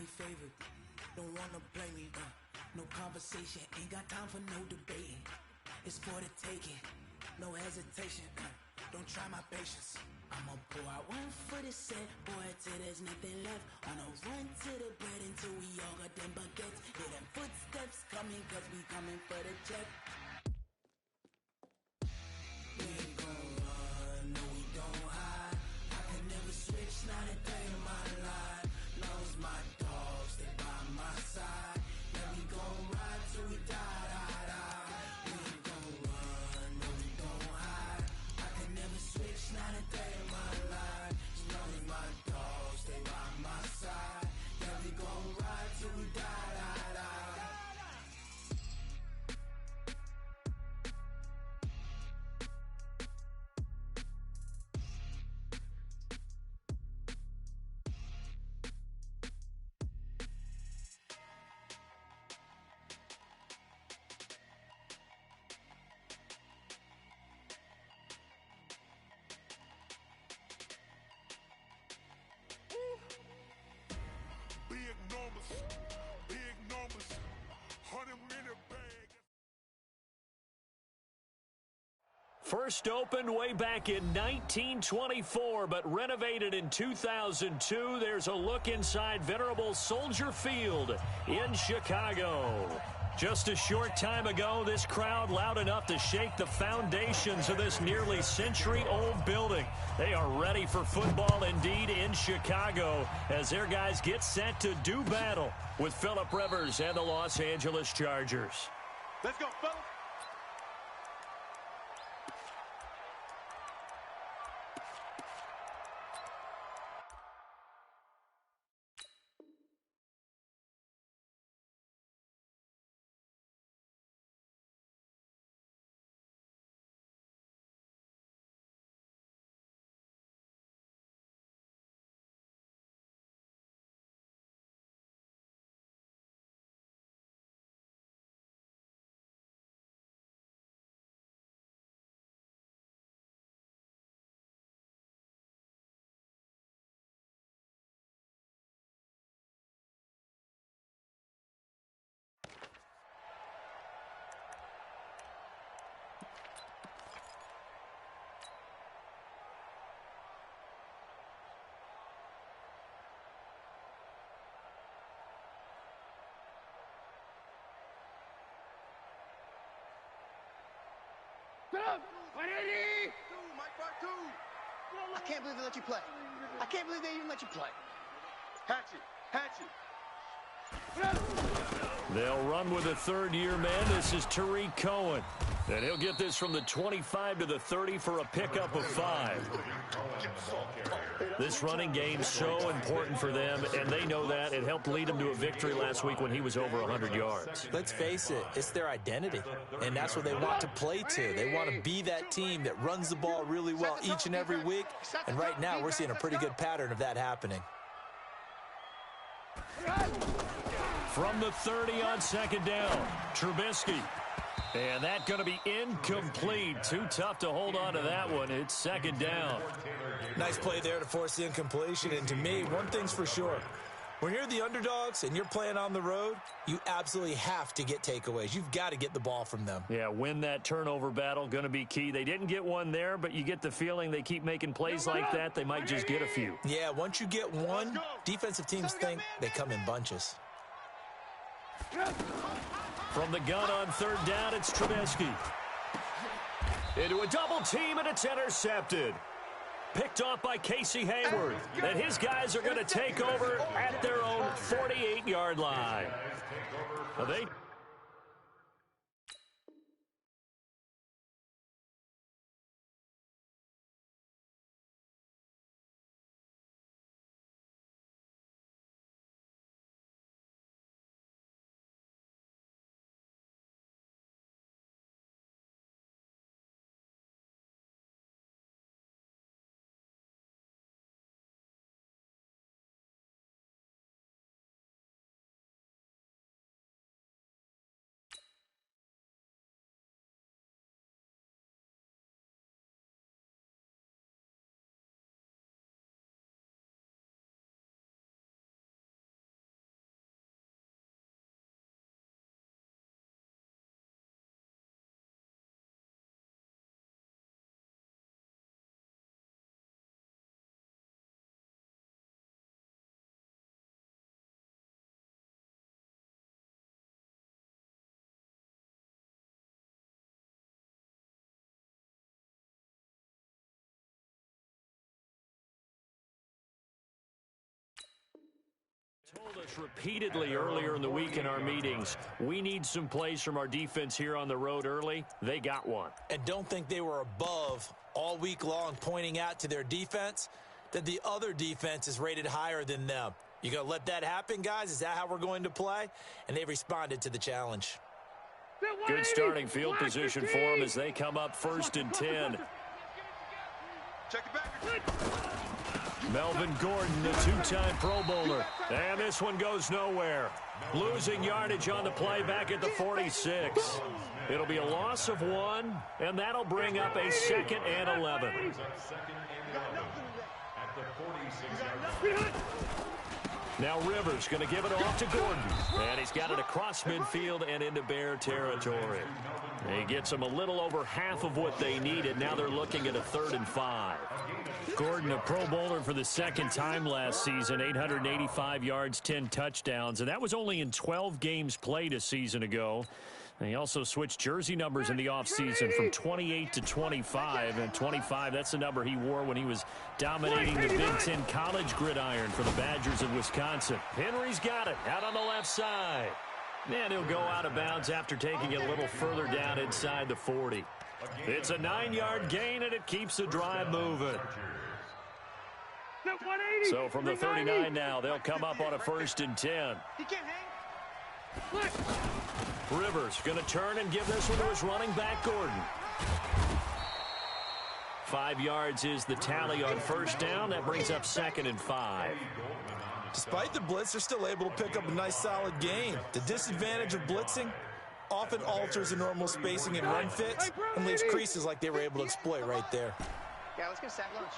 they favorite. Don't wanna play me, no conversation, ain't got time for no debating. It's for the taking, no hesitation, don't try my patience. I'ma pour out one for the set, boy, till there's nothing left. On a run to the bread until we all got them baguettes. Hear them footsteps coming, cause we coming for the check. We ain't gon' run, no we don't hide. I can never switch, not a day in my life. Long as my dogs stay by my side. Yeah, we gon' ride till we die, die, die. We ain't gon' run, no we don't hide. I can never switch, not a day in my life. As long as my dogs stay by my side. Yeah, we gon' ride till we die, die, die. Big numbers, 100-minute bag. First opened way back in 1924, but renovated in 2002. There's a look inside venerable Soldier Field in Chicago. Just a short time ago, this crowd loud enough to shake the foundations of this nearly century-old building. They are ready for football indeed in Chicago as their guys get set to do battle with Phillip Rivers and the Los Angeles Chargers. Let's go, fellas. I can't believe they let you play. I can't believe they even let you play. Hatchet. They'll run with a third-year man. This is Tariq Cohen. And he'll get this from the 25 to the 30 for a pickup of 5. This running game's so important for them, and they know that. It helped lead them to a victory last week when he was over 100 yards. Let's face it, it's their identity, and that's what they want to play to. They want to be that team that runs the ball really well each and every week, and right now we're seeing a pretty good pattern of that happening. From the 30 on second down, Trubisky. And that's going to be incomplete. Too tough to hold on to that one. It's second down. Nice play there to force the incompletion. And to me, one thing's for sure. When you're the underdogs and you're playing on the road, you absolutely have to get takeaways. You've got to get the ball from them. Yeah, win that turnover battle, going to be key. They didn't get one there, but you get the feeling they keep making plays like that, they might just get a few. Yeah, once you get one, defensive teams think they come in bunches. From the gun on third down, it's Trubisky. Into a double team, and it's intercepted. Picked off by Casey Hayward. And his guys are going to take over at their own 48-yard line. They Told us repeatedly earlier in the week in our meetings, we need some plays from our defense here on the road early. They got one. And don't think they were above all week long pointing out to their defense that the other defense is rated higher than them. You going to let that happen, guys? Is that how we're going to play? And they responded to the challenge. Good starting field position for them as they come up 1st and 10. Check it back. Melvin Gordon, the 2-time Pro Bowler. And this one goes nowhere. Losing yardage on the play back at the 46. It'll be a loss of 1, and that'll bring up a 2nd and 11. Now Rivers going to give it off to Gordon. And he's got it across midfield and into Bear territory. He gets them a little over half of what they needed. Now they're looking at a 3rd and 5. Gordon, a Pro Bowler for the 2nd time last season, 885 yards, 10 touchdowns. And that was only in 12 games played a season ago. And he also switched jersey numbers in the offseason from 28 to 25. And 25, that's the number he wore when he was dominating the Big Ten college gridiron for the Badgers of Wisconsin. Henry's got it out on the left side. And he'll go out of bounds after taking it a little further down inside the 40. It's a 9-yard gain, and it keeps the drive moving. So from the 39 now, they'll come up on a 1st and 10. Rivers going to turn and give this one to his running back, Gordon. 5 yards is the tally on 1st down. That brings up 2nd and 5. Despite the blitz, they're still able to pick up a nice, solid gain. The disadvantage of blitzing often alters the normal spacing and run fits and leaves creases like they were able to exploit right there. Yeah, let's get a sack lunch.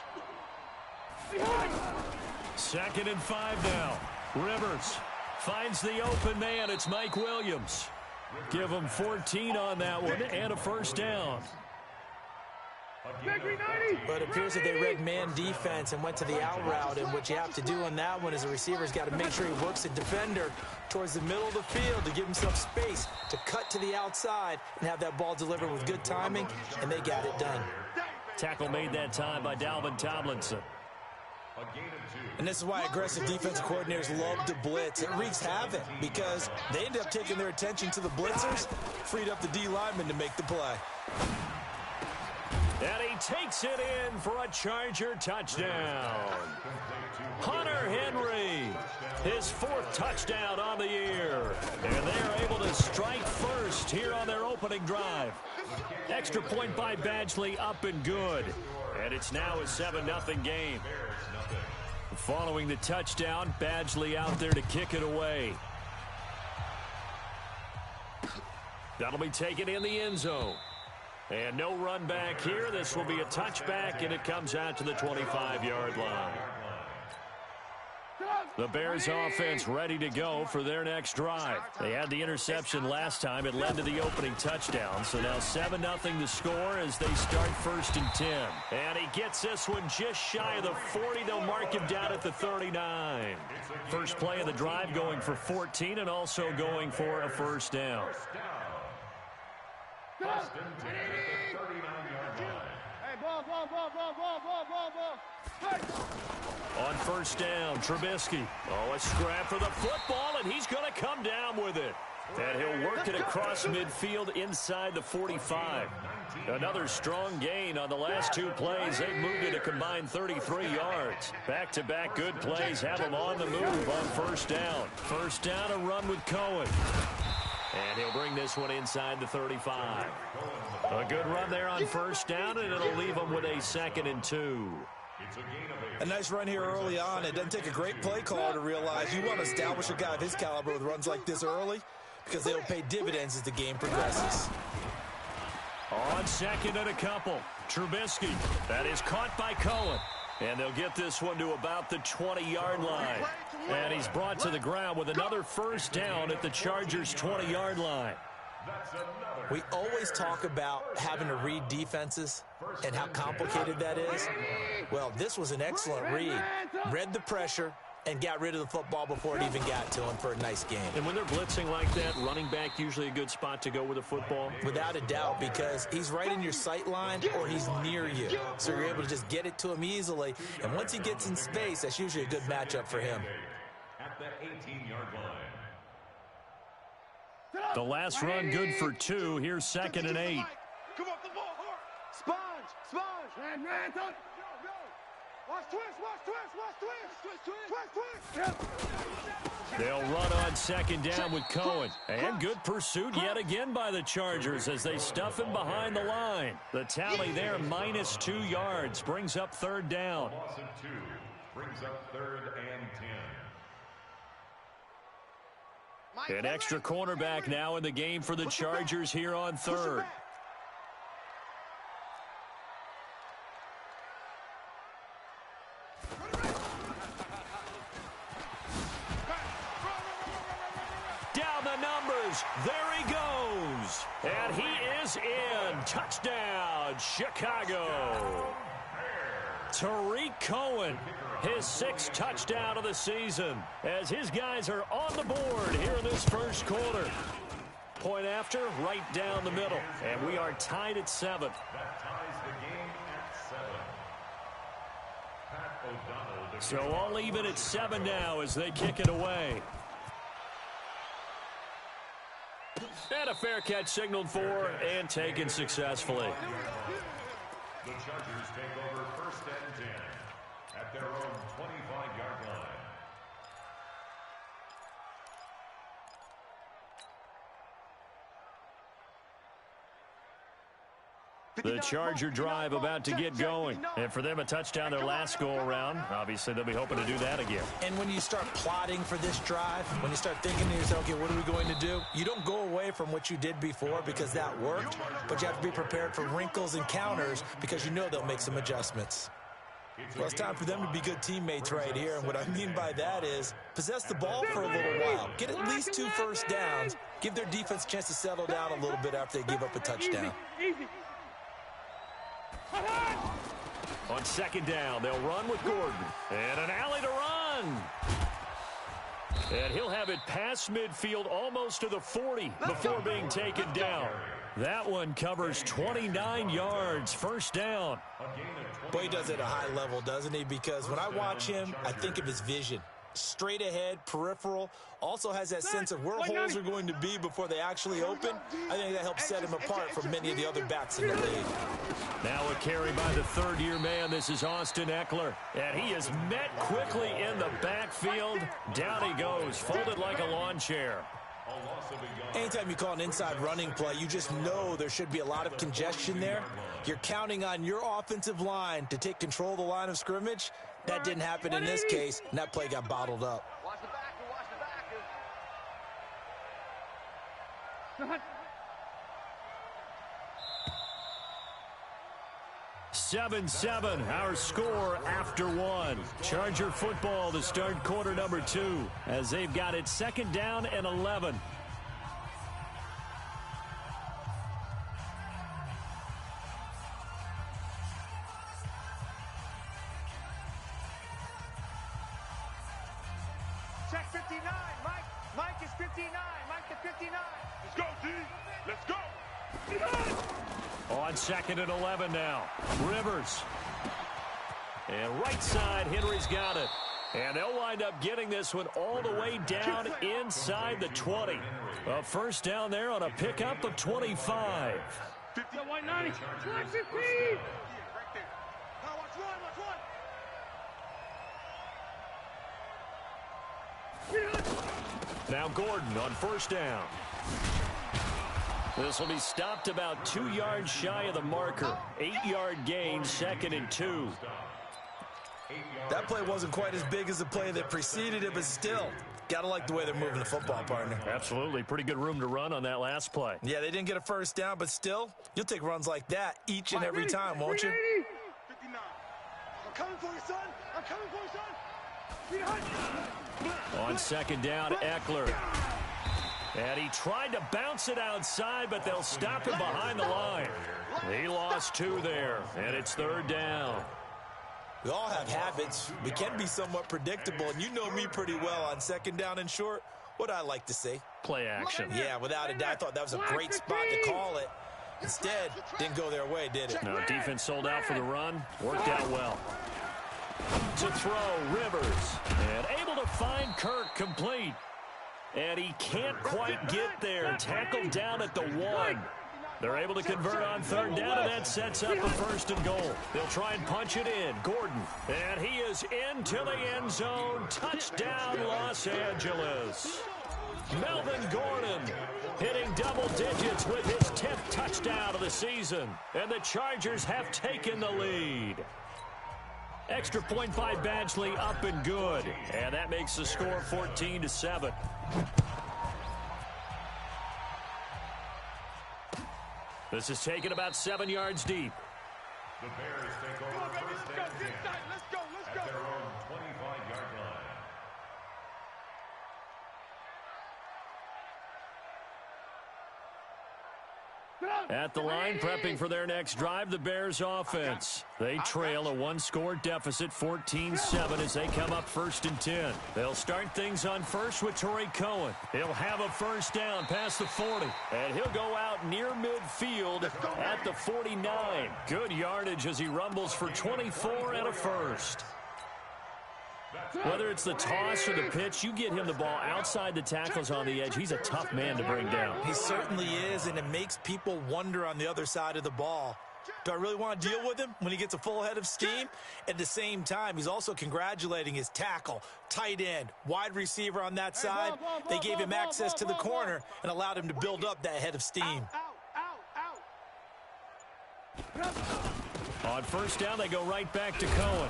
2nd and 5 now. Rivers finds the open man. It's Mike Williams. Give him 14 on that one and a 1st down. But it appears that they read man defense and went to the out route, and what you have to do on that one is the receiver's got to make sure he works the defender towards the middle of the field to give himself space to cut to the outside and have that ball delivered with good timing, and they got it done. Tackle made that time by Dalvin Tomlinson. And this is why aggressive defensive coordinators love to blitz. It wreaks havoc because they end up taking their attention to the blitzers, freed up the D lineman to make the play. And he takes it in for a Charger touchdown. Hunter Henry, his 4th touchdown on the year. And they're able to strike first here on their opening drive. Extra point by Badgley, up and good. And it's now a 7-0 game. Following the touchdown, Badgley out there to kick it away. That'll be taken in the end zone. And no run back here. This will be a touchback, and it comes out to the 25-yard line. The Bears offense ready to go for their next drive. They had the interception last time. It led to the opening touchdown. So now 7-0 the score as they start 1st and 10. And he gets this one just shy of the 40. They'll mark him down at the 39. First play of the drive going for 14 and also going for a 1st down. On 1st down, Trubisky. Oh, a scrap for the football, and he's going to come down with it. And he'll work it across midfield inside the 45. Another strong gain on the last 2 plays. They've moved it a combined 33 yards. Back-to-back good plays have them on the move on 1st down. 1st down, a run with Cohen. And he'll bring this one inside the 35. A good run there on 1st down, and it'll leave them with a 2nd and 2. A nice run here early on. It doesn't take a great play caller to realize you want to establish a guy of his caliber with runs like this early because they'll pay dividends as the game progresses. On 2nd and a couple, Trubisky. That is caught by Cohen. And they'll get this one to about the 20-yard line. And he's brought to the ground with another 1st down at the Chargers' 20-yard line. We always talk about having to read defenses and how complicated that is. Well, this was an excellent read. Read the pressure and got rid of the football before it even got to him for a nice game. And when they're blitzing like that, running back usually a good spot to go with the football? Without a doubt, because he's right in your sight line or he's near you. So you're able to just get it to him easily. And once he gets in space, that's usually a good matchup for him. at the 18-yard line. The last run good for 2. Here's 2nd and 8. Come off the ball hard. Sponge. Man, go. Watch twist. They'll run on 2nd down with Cohen. And good pursuit yet again by the Chargers as they stuff him behind the line. The tally there, minus 2 yards, brings up 3rd down. A loss of 2 brings up 3rd and 10. An extra cornerback now in the game for the Chargers here on 3rd. Down the numbers. There he goes. And he is in. Touchdown, Chicago. Tariq Cohen, his 6th touchdown of the season, as his guys are on the board here in this first quarter. Point after, right down the middle, and we are tied at 7. That ties the game at 7. Pat O'Donnell. So all even at 7 now as they kick it away. And a fair catch signaled for and taken successfully. The Chargers take over 1st and 10 at their own 25-yard line. The Charger drive about to get going. And for them, a touchdown their last go-around. Obviously, they'll be hoping to do that again. And when you start plotting for this drive, when you start thinking to yourself, okay, what are we going to do? You don't go away from what you did before because that worked, but you have to be prepared for wrinkles and counters because you know they'll make some adjustments. Well, it's time for them to be good teammates right here, and what I mean by that is possess the ball for a little while. Get at least 2 first downs. Give their defense a chance to settle down a little bit after they give up a touchdown. Easy. On 2nd down, they'll run with Gordon. And an alley to run. And he'll have it past midfield almost to the 40 before being taken down. That one covers 29 yards, 1st down. Boy, he does it at a high level, doesn't he? Because when I watch him, I think of his vision. Straight ahead, peripheral, also has that sense of where holes are going to be before they actually open. I think that helps set him apart from many of the other backs in the league. Now a carry by the 3rd-year man. This is Austin Eckler. And he is met quickly in the backfield. Down he goes, folded like a lawn chair. Anytime you call an inside running play, you just know there should be a lot of congestion there. You're counting on your offensive line to take control of the line of scrimmage. That didn't happen in this case, and that play got bottled up. Watch the backer. 7-7, our score after 1. Charger football to start quarter number 2 as they've got it 2nd down and 11. Check 59. Mike is 59. Mike to 59. Let's go, D. Let's go. On 2nd and 11 now. Rivers. And right side, Henry's got it. And they'll wind up getting this one all the way down inside the 20. A 1st down there on a pickup of 25. 50. White 90. 15. Right there. Now watch one. Now Gordon on 1st down. This will be stopped about 2 yards shy of the marker. 8-yard gain, 2nd and 2. That play wasn't quite as big as the play that preceded it, but still, gotta like the way they're moving the football, partner. Absolutely. Pretty good room to run on that last play. Yeah, they didn't get a 1st down, but still, you'll take runs like that each and every time, won't you? 59. I'm coming for you, son. I'm coming for you, son. On 2nd down, Eckler. And he tried to bounce it outside, but they'll stop him behind the line. He lost 2 there, and it's 3rd down. We all have habits. We can be somewhat predictable, and you know me pretty well on 2nd down and short. What I like to see. Play action. Yeah, without a doubt, I thought that was a great spot to call it. Instead, didn't go their way, did it? No, defense sold out for the run. Worked out well. To throw, Rivers. And able to find Kirk complete. And he can't quite get there. Tackled down at the 1. They're able to convert on third down, and that sets up a first and goal. They'll try and punch it in. Gordon. And he is into the end zone. Touchdown, Los Angeles. Melvin Gordon hitting double digits with his 10th touchdown of the season. And the Chargers have taken the lead. Extra point by Badgley, up and good. And that makes the score 14-7. This is taken about 7 yards deep. The Bears take over first and 10 at their own 25-yard line. At the line, prepping for their next drive, the Bears offense. They trail a one-score deficit, 14-7, as they come up first and 10. They'll start things on first with Torrey Cohen. He'll have a first down past the 40, and he'll go out near midfield at the 49. Good yardage as he rumbles for 24 and a first. Whether it's the toss or the pitch, you get him the ball outside the tackles on the edge. He's a tough man to bring down. He certainly is, and it makes people wonder on the other side of the ball. Do I really want to deal with him when he gets a full head of steam? At the same time, he's also congratulating his tackle, tight end, wide receiver on that side. They gave him access to the corner and allowed him to build up that head of steam. On first down, they go right back to Cohen.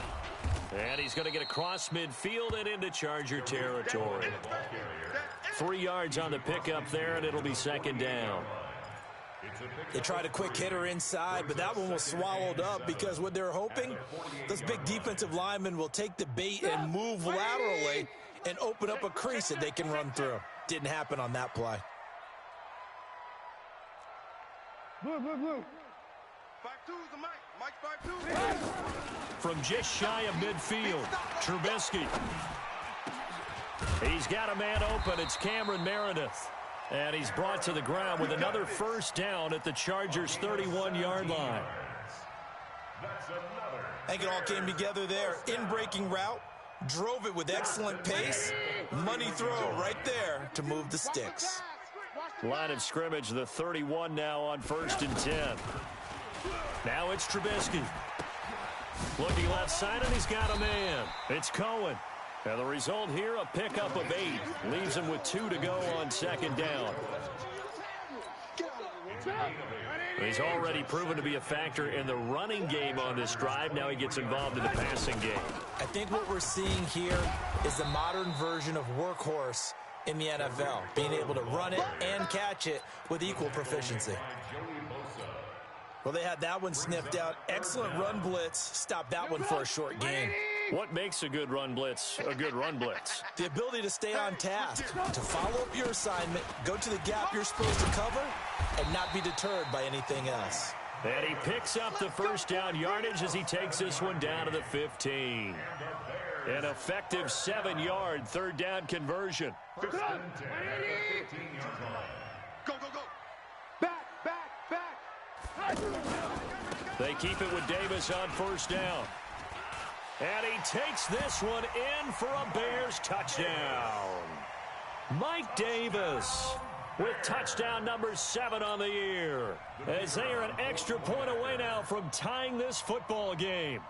And he's going to get across midfield and into Charger territory. 3 yards on the pickup there, and it'll be second down. They tried a quick hitter inside, but that one was swallowed up because what they're hoping, those big defensive linemen will take the bait and move laterally and open up a crease that they can run through. Didn't happen on that play. Blue. 5-2 is the mic. Mike 5-2. From just shy of midfield, Trubisky. He's got a man open. It's Cameron Meredith. And he's brought to the ground with another first down at the Chargers' 31-yard line. I think it all came together there. In-breaking route, drove it with excellent pace. Money throw right there to move the sticks. Line of scrimmage, the 31 now on first and 10. Now it's Trubisky. Looking left side, and he's got a man. It's Cohen. And the result here, a pickup of 8. Leaves him with 2 to go on second down. He's already proven to be a factor in the running game on this drive. Now he gets involved in the passing game. I think what we're seeing here is the modern version of workhorse in the NFL, being able to run it and catch it with equal proficiency. Well, they had that one sniffed out. Excellent run blitz. Stopped that one for a short gain. What makes a good run blitz a good run blitz? The ability to stay on task, to follow up your assignment, go to the gap you're supposed to cover, and not be deterred by anything else. And he picks up the first down yardage as he takes this one down to the 15. An effective 7-yard third down conversion. Go. Back. They keep it with Davis on first down. And he takes this one in for a Bears touchdown. Mike Davis with touchdown number 7 on the year, as they are an extra point away now from tying this football game.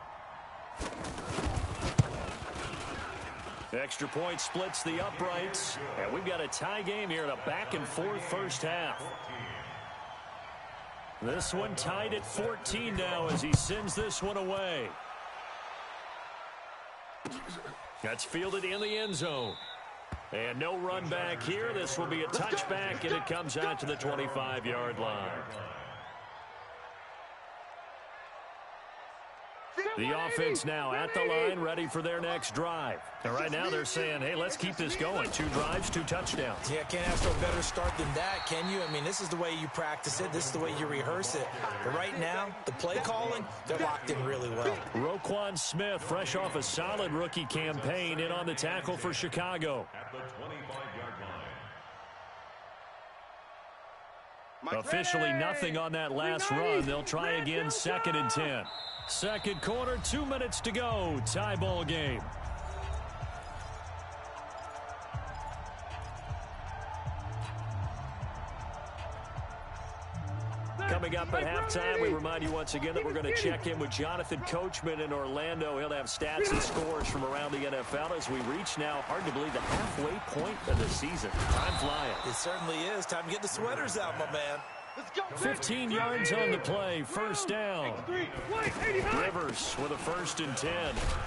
Extra point splits the uprights, and we've got a tie game here in a back-and-forth first half. This one tied at 14 now as he sends this one away. That's fielded in the end zone. And no run back here. This will be a touchback, and it comes out to the 25-yard line. The offense now at the line, ready for their next drive. And right now they're saying, hey, let's keep this going. 2 drives, 2 touchdowns. Yeah, can't ask for a better start than that, can you? I mean, this is the way you practice it. This is the way you rehearse it. But right now, the play calling, they're locked in really well. Roquan Smith, fresh off a solid rookie campaign, in on the tackle for Chicago. At the 25-yard line. Officially nothing on that last run. They'll try again, 2nd and 10. Second quarter, 2 minutes to go. Tie ball game. Coming up at halftime, we remind you once again that we're going to check in with Jonathan Coachman in Orlando. He'll have stats and scores from around the NFL as we reach now, hard to believe, the halfway point of the season. Time flying. It certainly is. Time to get the sweaters out, my man. 15 yards on the play, first down. Rivers with a 1st and 10.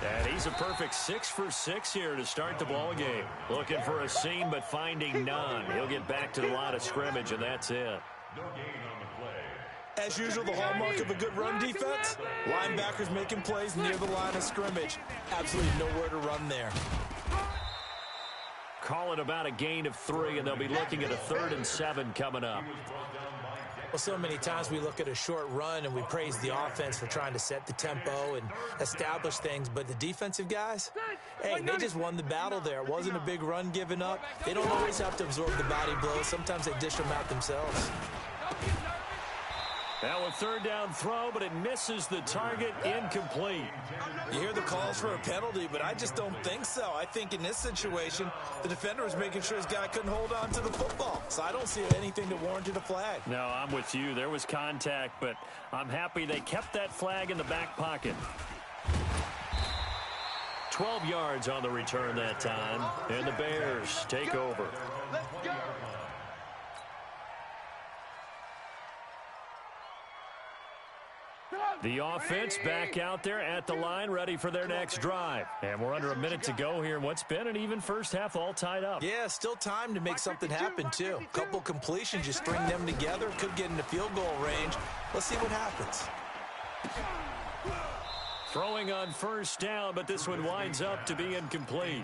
And he's a perfect 6 for 6 here to start the ball game. Looking for a seam, but finding none. He'll get back to the line of scrimmage, and that's it. No gain on the play. As usual, the hallmark of a good run defense, linebackers making plays near the line of scrimmage. Absolutely nowhere to run there. Call it about a gain of 3, and they'll be looking at a 3rd and 7 coming up. Well, so many times we look at a short run and we praise the offense for trying to set the tempo and establish things, but the defensive guys, hey, they just won the battle there. It wasn't a big run given up. They don't always have to absorb the body blows. Sometimes they dish them out themselves. Now a 3rd down throw, but it misses the target, incomplete. You hear the calls for a penalty, but I just don't think so. I think in this situation, the defender was making sure his guy couldn't hold on to the football. So I don't see anything that warranted a flag. No, I'm with you. There was contact, but I'm happy they kept that flag in the back pocket. 12 yards on the return that time, and the Bears take over. Let's go. The offense back out there at the line, ready for their next drive. And we're under a minute to go here in what's been an even first half, all tied up. Yeah, still time to make something happen, too. A couple completions, you string them together, could get into field goal range. Let's see what happens. Throwing on 1st down, but this one winds up to be incomplete.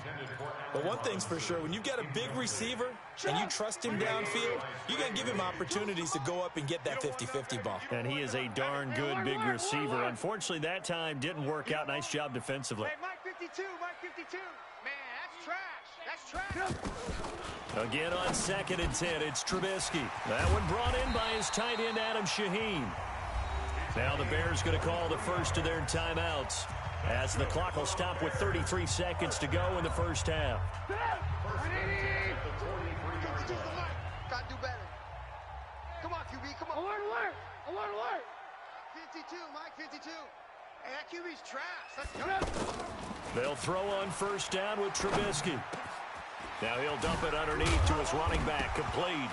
But one thing's for sure, when you've got a big receiver and you trust him downfield, you're going to give him opportunities to go up and get that 50-50 ball. And he is a darn good big receiver. Unfortunately, that time didn't work out. Nice job defensively. Hey, Mike 52, Mike 52. Man, that's trash. That's trash. Again on 2nd and 10, it's Trubisky. That one brought in by his tight end, Adam Shaheen. Now the Bears going to call the first of their timeouts as the clock will stop with 33 seconds to go in the first half. Gotta do better. Come on, QB, come on. Alert, alert, alert, alert. 52, Mike 52. Hey, that QB's trash. Let's go. They'll throw on 1st down with Trubisky. Now he'll dump it underneath to his running back, complete.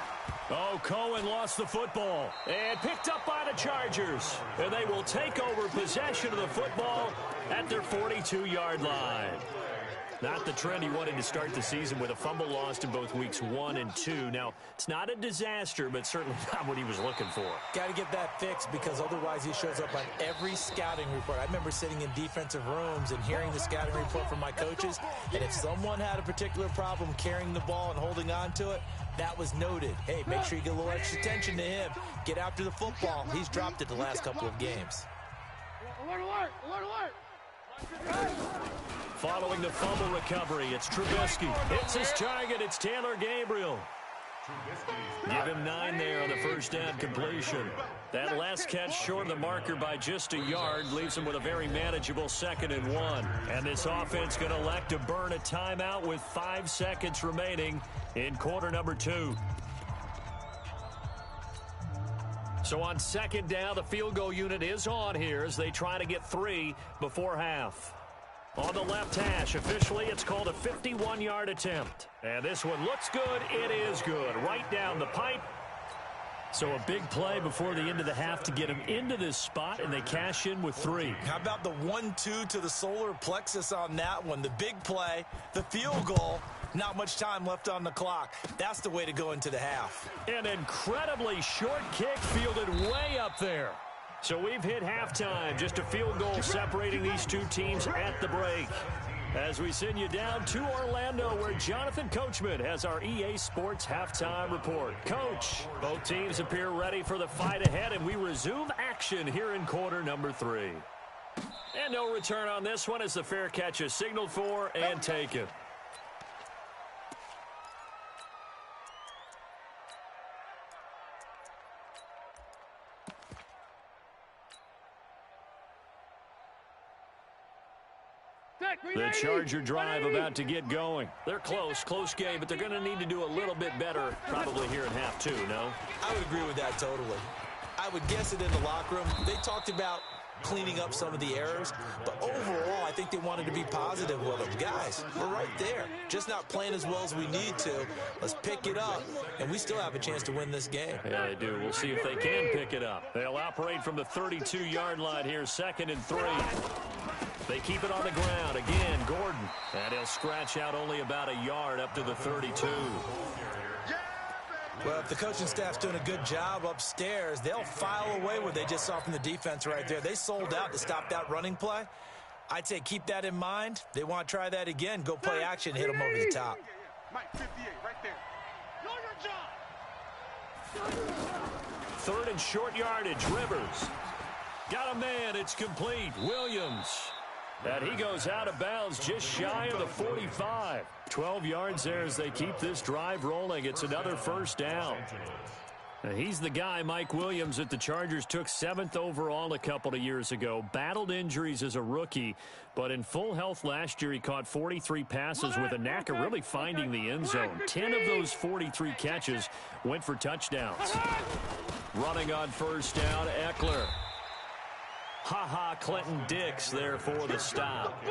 Oh, Cohen lost the football and picked up by the Chargers. And they will take over possession of the football at their 42-yard line. Not the trend he wanted to start the season with a fumble lost in both weeks 1 and 2. Now, it's not a disaster, but certainly not what he was looking for. Got to get that fixed because otherwise he shows up on every scouting report. I remember sitting in defensive rooms and hearing the scouting report from my coaches, and if someone had a particular problem carrying the ball and holding on to it, that was noted. Hey, make sure you get a little extra attention to him. Get after the football. He's dropped it the last couple of games. Alert, alert, alert, alert. Following the fumble recovery, it's Trubisky. Hits his target. It's Taylor Gabriel. Give him 9 there on the 1st down completion. That last catch short of the marker by just a yard leaves him with a very manageable 2nd and 1. And this offense going to elect to burn a timeout with 5 seconds remaining in quarter number 2. So on 2nd down, the field goal unit is on here as they try to get 3 before half. On the left hash, officially it's called a 51-yard attempt. And this one looks good. It is good. Right down the pipe. So a big play before the end of the half to get him into this spot, and they cash in with 3. How about the 1-2 to the solar plexus on that one? The big play, the field goal, not much time left on the clock. That's the way to go into the half. An incredibly short kick fielded way up there. So we've hit halftime, just a field goal separating these two teams at the break. As we send you down to Orlando, where Jonathan Coachman has our EA Sports halftime report. Coach, both teams appear ready for the fight ahead, and we resume action here in quarter number 3. And no return on this one as the fair catch is signaled for and taken. The Charger drive about to get going. They're close game, but they're going to need to do a little bit better probably here in half 2, no? I would agree with that totally. I would guess it in the locker room. They talked about cleaning up some of the errors, but overall, I think they wanted to be positive with them. Guys, we're right there. Just not playing as well as we need to. Let's pick it up, and we still have a chance to win this game. Yeah, they do. We'll see if they can pick it up. They'll operate from the 32-yard line here, 2nd and 3. They keep it on the ground. Again, Gordon. And he'll scratch out only about a yard up to the 32. Well, if the coaching staff's doing a good job upstairs, they'll file away what they just saw from the defense right there. They sold out to stop that running play. I'd say keep that in mind. They want to try that again. Go play action, hit them over the top. Mike, 58, right there. Know your job. 3rd and short yardage. Rivers. Got a man. It's complete. Williams. And he goes out of bounds just shy of the 45. 12 yards there as they keep this drive rolling. It's another first down. And he's the guy, Mike Williams, that the Chargers took 7th overall a couple of years ago. Battled injuries as a rookie, but in full health last year, he caught 43 passes with a knack of really finding the end zone. 10 of those 43 catches went for touchdowns. Running on first down, Eckler. Clinton Dix there for the stop.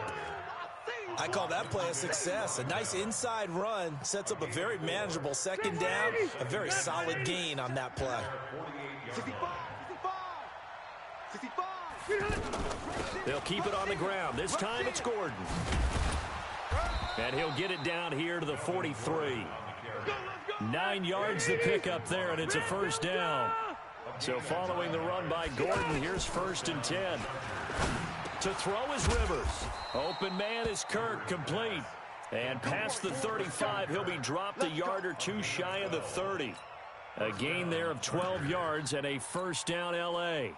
I call that play a success. A nice inside run sets up a very manageable 2nd down, a very solid gain on that play. 65. They'll keep it on the ground. This time it's Gordon. And he'll get it down here to the 43. 9 yards to pick up there, and it's a first down. So following the run by Gordon, here's 1st and 10. To throw is Rivers. Open man is Kirk, complete. And past the 35, he'll be dropped a yard or two shy of the 30. A gain there of 12 yards and a first down L.A.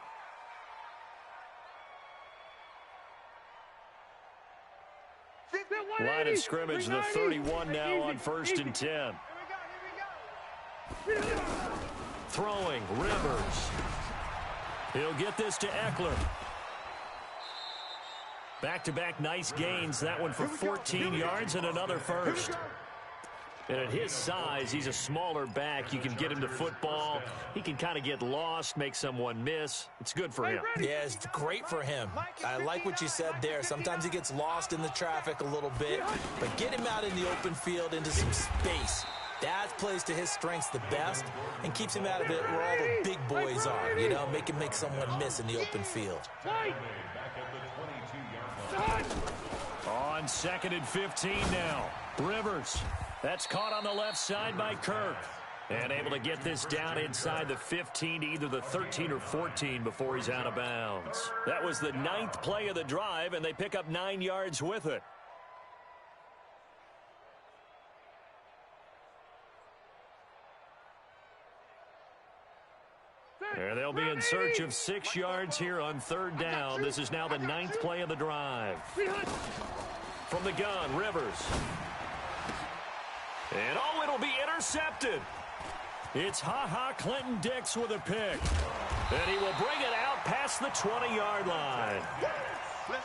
Line of scrimmage, the 31 now on 1st and 10. Throwing, Rivers. He'll get this to Eckler. Back-to-back nice gains. That one for 14 yards and another first. And at his size, he's a smaller back. You can get him to football. He can kind of get lost, make someone miss. It's good for him. Yeah, it's great for him. I like what you said there. Sometimes he gets lost in the traffic a little bit, but get him out in the open field into some space. That plays to his strengths the best and keeps him out of it where all the big boys are, you know, make him make someone miss in the open field. On 2nd and 15 now. Rivers. That's caught on the left side by Kirk. And able to get this down inside the 15 to either the 13 or 14 before he's out of bounds. That was the 9th play of the drive, and they pick up 9 yards with it. And they'll be in search of 6 yards here on 3rd down. This is now the 9th play of the drive. From the gun, Rivers. And oh, it'll be intercepted. It's Clinton Dix with a pick. And he will bring it out past the 20-yard line.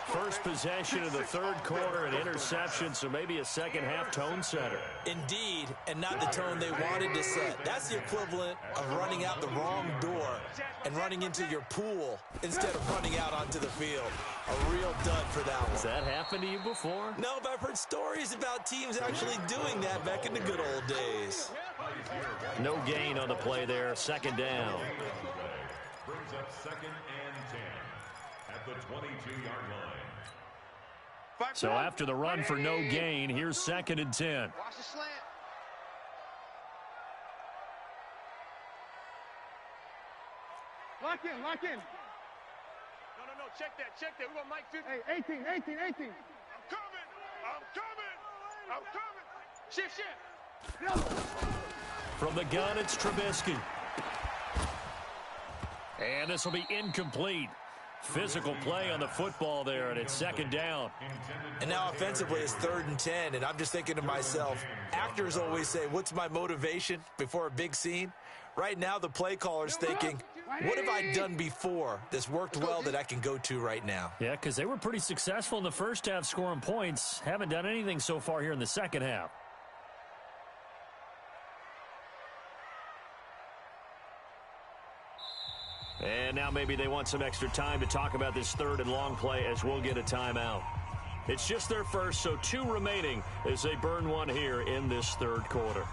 First possession of the 3rd quarter, an interception, so maybe a second-half tone setter. Indeed, and not the tone they wanted to set. That's the equivalent of running out the wrong door and running into your pool instead of running out onto the field. A real dud for that one. Has that happened to you before? No, but I've heard stories about teams actually doing that back in the good old days. No gain on the play there, 2nd down. Brings up 2nd and 10 at the 22-yard line. So after the run for no gain, here's 2nd and 10. Watch the slant. Lock in. No, check that. We want Mike 50. Hey, 18. I'm coming. Shift. From the gun, it's Trubisky. And this will be incomplete. Physical play on the football there, and it's 2nd down. And now offensively, it's 3rd and 10, and I'm just thinking to myself, actors always say, what's my motivation before a big scene? Right now, the play caller's thinking, what have I done before that's worked well that I can go to right now? Yeah, because they were pretty successful in the first half scoring points. Haven't done anything so far here in the second half. And now maybe they want some extra time to talk about this third and long play as we'll get a timeout. It's just their first, so 2 remaining as they burn one here in this third quarter.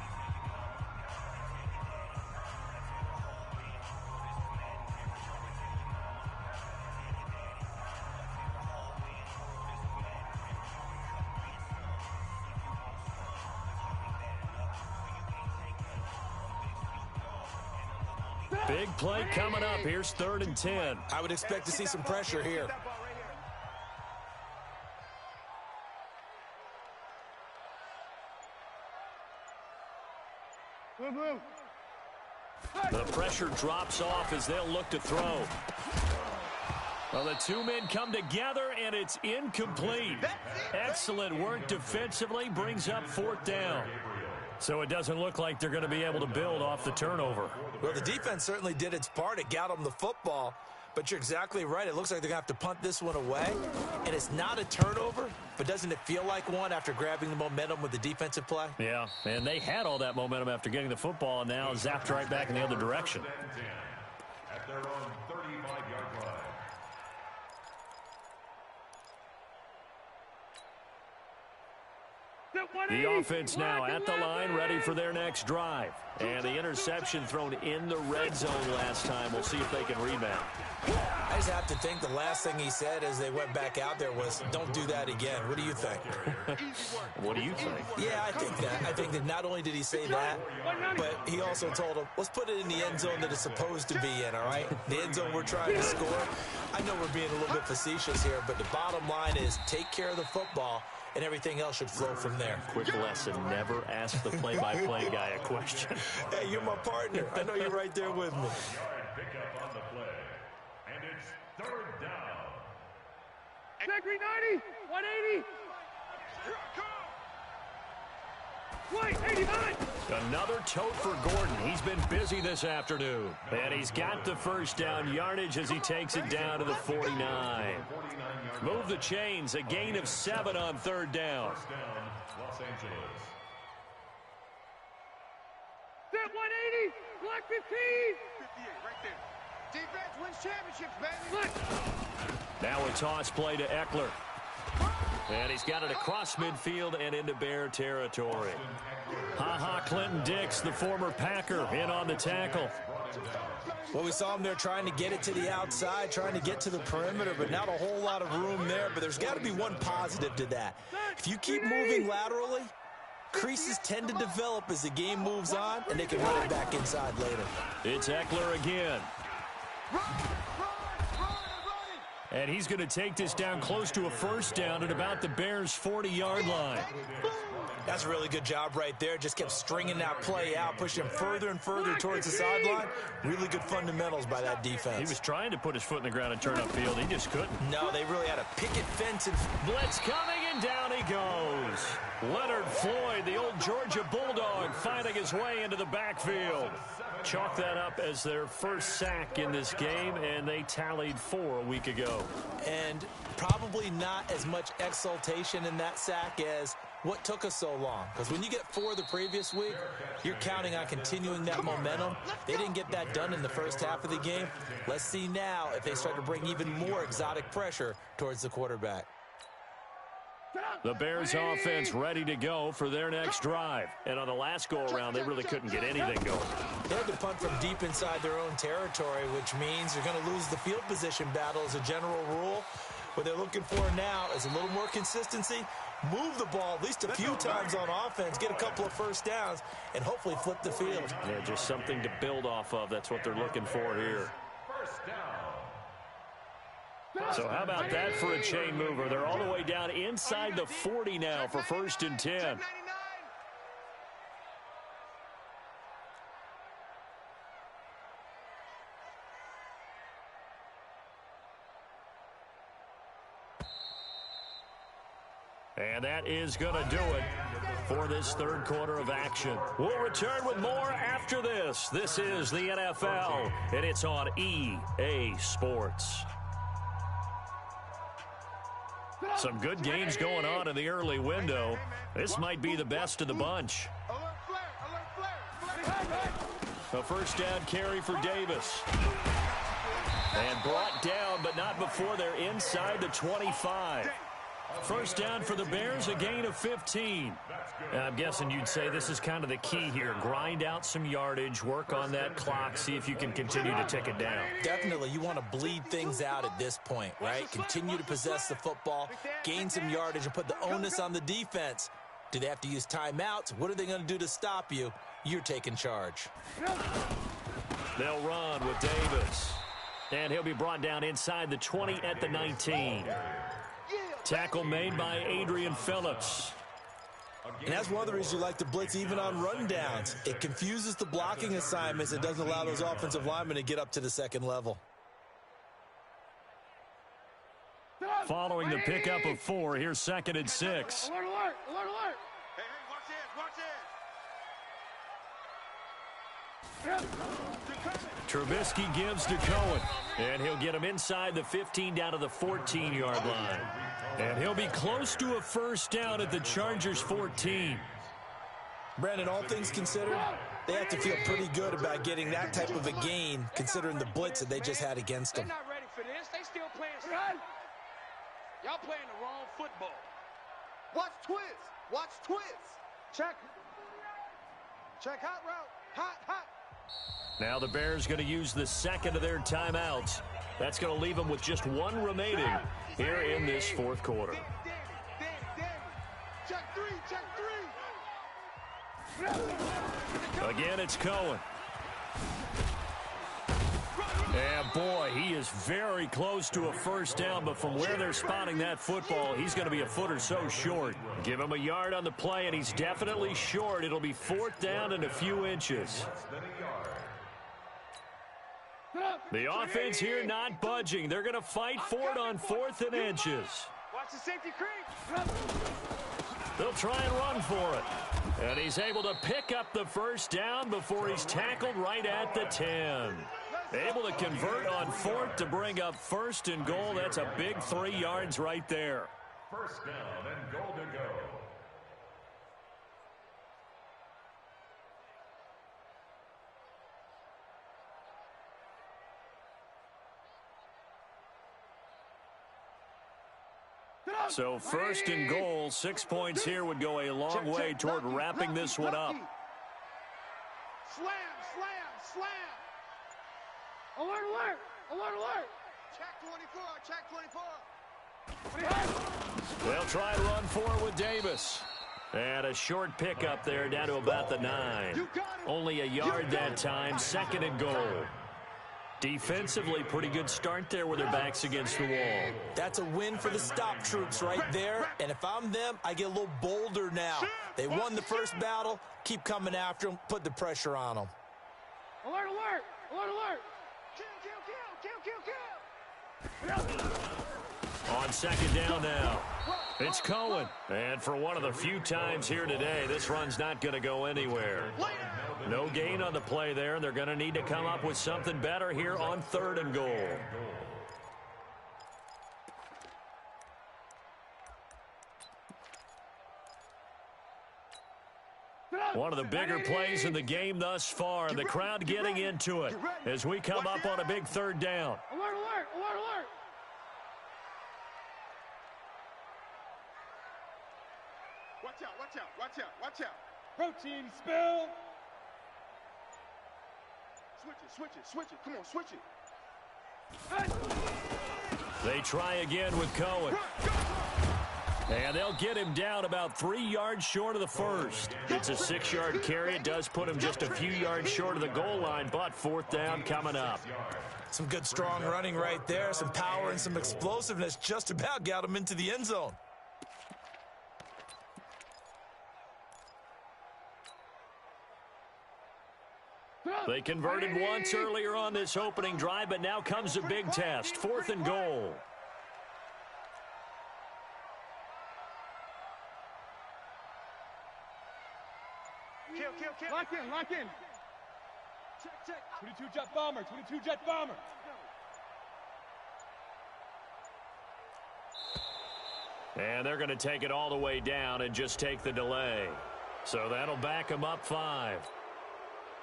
Big play coming up. Here's 3rd and 10. I would expect to see some pressure here. The pressure drops off as they'll look to throw. Well, the 2 men come together, and it's incomplete. Excellent work defensively, brings up 4th down. So it doesn't look like they're going to be able to build off the turnover. Well, the defense certainly did its part. It got them the football. But you're exactly right. It looks like they're going to have to punt this one away. And it's not a turnover, but doesn't it feel like one after grabbing the momentum with the defensive play? Yeah, and they had all that momentum after getting the football, and now zapped right back in the other direction. At their own 35-yard line. The offense now at the line, ready for their next drive. And the interception thrown in the red zone last time. We'll see if they can rebound. I just have to think the last thing he said as they went back out there was, don't do that again. What do you think? What do you think? Yeah, I think that. I think that not only did he say that, but he also told him, let's put it in the end zone that it's supposed to be in, all right? The end zone we're trying to score. I know we're being a little bit facetious here, but the bottom line is take care of the football, and everything else should flow from there. Quick lesson, never ask the play-by-play guy a question. Hey, you're my partner. I know you're right there with me. Pick up on the play. And it's 3rd down. Zachary 90, 180. Wait, 89. Another tote for Gordon. He's been busy this afternoon. And he's got the first down yardage as he takes it down to the 49. Move the chains. A gain of 7 on 3rd down. First down, Los Angeles. Step 180, block 15. 58, right there. Defense wins championships, baby. Now a toss play to Eckler. And he's got it across midfield and into Bear territory. Clinton Dix, the former Packer, in on the tackle. Well, we saw him there trying to get it to the outside, trying to get to the perimeter, but not a whole lot of room there. But there's got to be one positive to that. If you keep moving laterally, creases tend to develop as the game moves on, and they can run it back inside later. It's Eckler again. And he's going to take this down close to a first down at about the Bears' 40-yard line. That's a really good job right there. Just kept stringing that play out, pushing him further and further towards the sideline. Really good fundamentals by that defense. He was trying to put his foot in the ground and turn upfield. He just couldn't. No, they really had a picket fence. And blitz coming, and down he goes. Leonard Floyd, the old Georgia Bulldog, finding his way into the backfield. Chalk that up as their first sack in this game, and they tallied 4 a week ago. And probably not as much exultation in that sack as what took us so long. Because when you get 4 the previous week, you're counting on continuing that momentum. They didn't get that done in the first half of the game. Let's see now if they start to bring even more exotic pressure towards the quarterback. The Bears offense ready to go for their next drive. And on the last go-around, they really couldn't get anything going. They had to punt from deep inside their own territory, which means you're going to lose the field position battle as a general rule. What they're looking for now is a little more consistency, move the ball at least a few times on offense, get a couple of first downs, and hopefully flip the field. Yeah, just something to build off of. That's what they're looking for here. First down. So how about that for a chain mover? They're all the way down inside the 40 now for 1st and 10. And that is going to do it for this third quarter of action. We'll return with more after this. This is the NFL, and it's on EA Sports. Some good games going on in the early window. This might be the best of the bunch. A first down carry for Davis. And brought down, but not before they're inside the 25. First down for the Bears, a gain of 15. I'm guessing you'd say this is kind of the key here. Grind out some yardage, work on that clock, see if you can continue to tick it down. Definitely, you want to bleed things out at this point, right? Continue to possess the football, gain some yardage, and put the onus on the defense. Do they have to use timeouts? What are they going to do to stop you? You're taking charge. They'll run with Davis. And he'll be brought down inside the 20 at the 19. Tackle made by Adrian Phillips. And that's one of the reasons you like to blitz even on rundowns. It confuses the blocking assignments. It doesn't allow those offensive linemen to get up to the second level. Following the pickup of 4, here's 2nd and 6. Alert, alert, alert, alert. Hey, watch this. Trubisky gives to Cohen, and he'll get him inside the 15 down to the 14-yard line. And he'll be close to a first down at the Chargers' 14. Brandon, all things considered, they have to feel pretty good about getting that type of a gain, considering the blitz that they just had against them. They're not ready for this. They still playing. Y'all playing the wrong football. Watch twist. Watch twist. Check. Check hot route. Hot, hot. Now the Bears going to use the second of their timeouts. That's going to leave them with just 1 remaining here in this 4th quarter. Check 3, check 3. Again, it's Cohen. And boy, he is very close to a first down, but from where they're spotting that football, he's going to be a foot or so short. Give him a yard on the play, and he's definitely short. It'll be 4th down and a few inches. The offense here not budging. They're going to fight for it on 4th and inches. Watch the safety creep. They'll try and run for it. And he's able to pick up the first down before he's tackled right at the 10. Able to convert on 4th to bring up 1st and goal. That's a big 3 yards right there. First down and goal to go. So 1st and goal, 6 points here would go a long way toward wrapping this one up. Slam, slam, slam. Alert, alert, alert, alert. Check 24, check 24. They'll try and run for it with Davis. And a short pickup there down to about the 9. Only a yard that time, 2nd and goal. Defensively, pretty good start there with their backs against the wall. That's a win for the stop troops right there. And if I'm them, I get a little bolder now. They won the first battle. Keep coming after them. Put the pressure on them. Alert, alert, alert, alert. Kill, kill, kill, kill, kill, kill. On 2nd down now. It's Cohen. And for one of the few times here today, this run's not going to go anywhere. No gain on the play there, and they're going to need to come up with something better here on 3rd and goal. One of the bigger plays in the game thus far, and the crowd getting into it as we come up on a big 3rd down. Alert, alert, alert, alert. Watch out, watch out, watch out, watch out. Protein spill. Switch it, switch it, switch it. Come on, switch it. They try again with Cohen. And they'll get him down about 3 yards short of the first. It's a 6-yard carry. It does put him just a few yards short of the goal line, but 4th down coming up. Some good strong running right there. Some power and some explosiveness just about got him into the end zone. They converted once earlier on this opening drive, but now comes a big test. 4th and goal. Kill, kill, kill. Lock in, lock in. Check, check. 22 jet bomber, 22 jet bomber. And they're going to take it all the way down and just take the delay. So that'll back them up 5.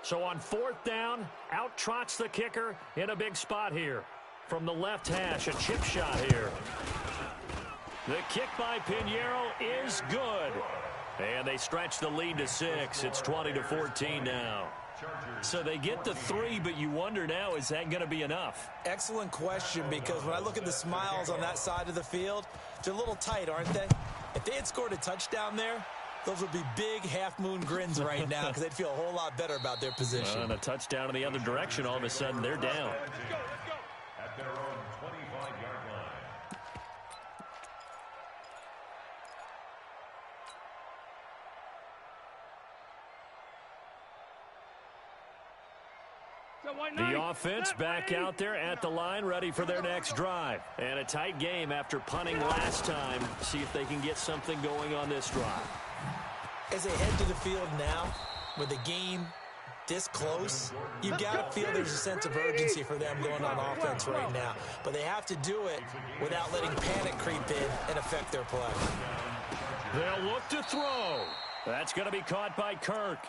So on 4th down, out trots the kicker in a big spot here. From the left hash, a chip shot here. The kick by Pinheiro is good. And they stretch the lead to 6. It's 20-14 now. So they get the 3, but you wonder now, is that going to be enough? Excellent question, because when I look at the smiles on that side of the field, they're a little tight, aren't they? If they had scored a touchdown there, those would be big half-moon grins right now because they'd feel a whole lot better about their position. And a touchdown in the other direction, all of a sudden they're down. At their own 25-yard line. The offense back out there at the line, ready for their next drive. And a tight game after punting last time. See if they can get something going on this drive. As they head to the field now, with the game this close, you've got to feel there's a sense of urgency for them going on offense right now. But they have to do it without letting panic creep in and affect their play. They'll look to throw. That's going to be caught by Kirk.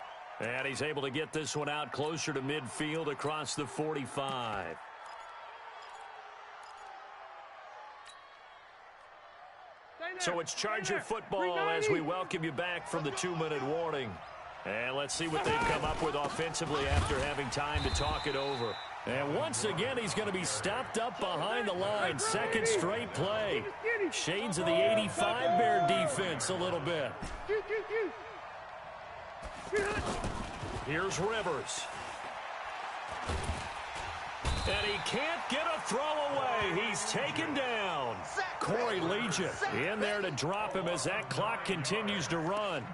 And he's able to get this one out closer to midfield across the 45. So it's Charger football as we welcome you back from the 2-minute warning. And let's see what they've come up with offensively after having time to talk it over. And once again, he's going to be stopped up behind the line. Second straight play. Shades of the 85 Bear defense a little bit. Here's Rivers. And he can't get a throw away. He's taken down. Corey Legion in there to drop him as that clock continues to run.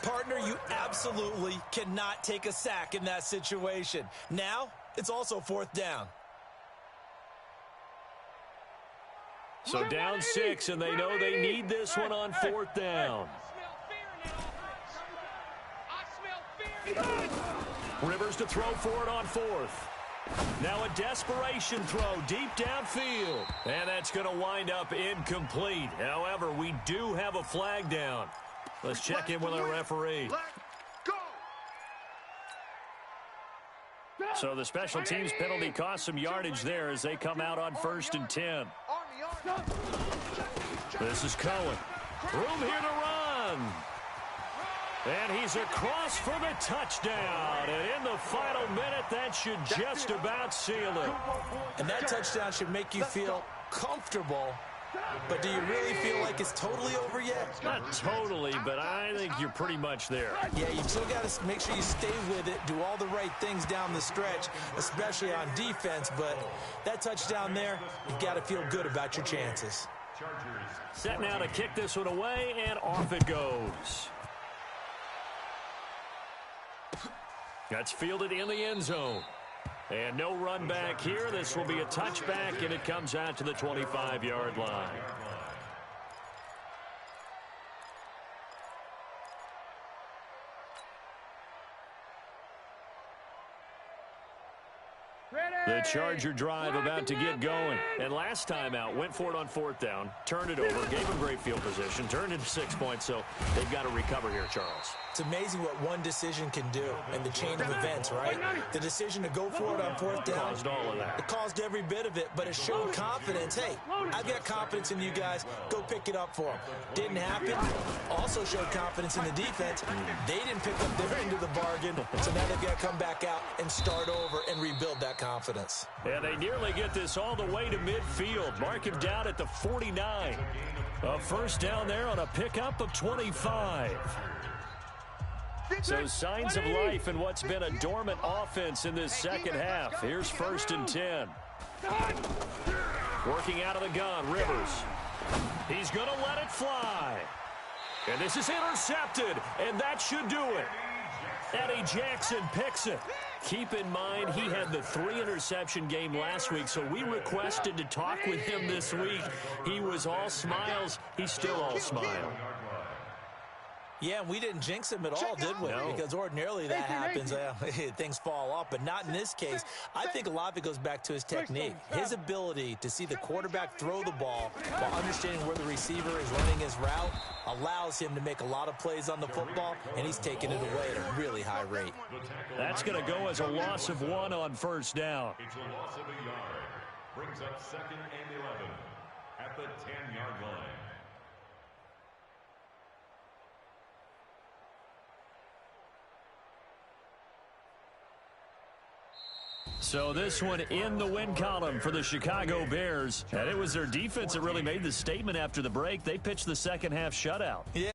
Partner, you absolutely cannot take a sack in that situation. Now, it's also 4th down. So down 6, and they know they need this one on 4th down. Rivers to throw for it on 4th. Now a desperation throw deep downfield. And that's going to wind up incomplete. However, we do have a flag down. Let's check in with our referee. So the special teams penalty cost some yardage there as they come out on 1st and 10. This is Cohen. Room here to run. And he's across for the touchdown. And in the final minute, that should just about seal it. And that touchdown should make you feel comfortable. But do you really feel like it's totally over yet? Not totally, but I think you're pretty much there. Yeah, you've still got to make sure you stay with it, do all the right things down the stretch, especially on defense. But that touchdown there, you've got to feel good about your chances. Set now to kick this one away, and off it goes. That's fielded in the end zone. And no run back here. This will be a touchback, and it comes out to the 25-yard line. The Charger drive about to get going. And last time out, went for it on 4th down, turned it over, gave him great field position, turned into 6 points, so they've got to recover here, Charles. It's amazing what one decision can do in the chain of events, right? The decision to go for it on 4th down. Caused all of that. It caused every bit of it, but it showed confidence. Hey, I've got confidence in you guys. Go pick it up for them. Didn't happen. Also showed confidence in the defense. They didn't pick up their end of the bargain, so now they've got to come back out and start over and rebuild that confidence. And they nearly get this all the way to midfield. Mark him down at the 49. A first down there on a pickup of 25. So signs of life in what's been a dormant offense in this second half. Here's 1st and 10. Working out of the gun, Rivers. He's going to let it fly. And this is intercepted, and that should do it. Eddie Jackson picks it. Keep in mind, he had the 3-interception game last week, so we requested to talk with him this week. He was all smiles. He's still all smile. Yeah, we didn't jinx him at all, did we? No. Because ordinarily that happens. Things fall off, but not in this case. I think a lot of it goes back to his technique. His ability to see the quarterback throw the ball while understanding where the receiver is running his route allows him to make a lot of plays on the football, and he's taking it away at a really high rate. That's going to go as a loss of 1 on 1st down. It's a loss of a yard. brings up 2nd and 11 at the 10-yard line. So this one in the win column for the Chicago Bears. And it was their defense that really made the statement after the break. They pitched the second half shutout. Yeah.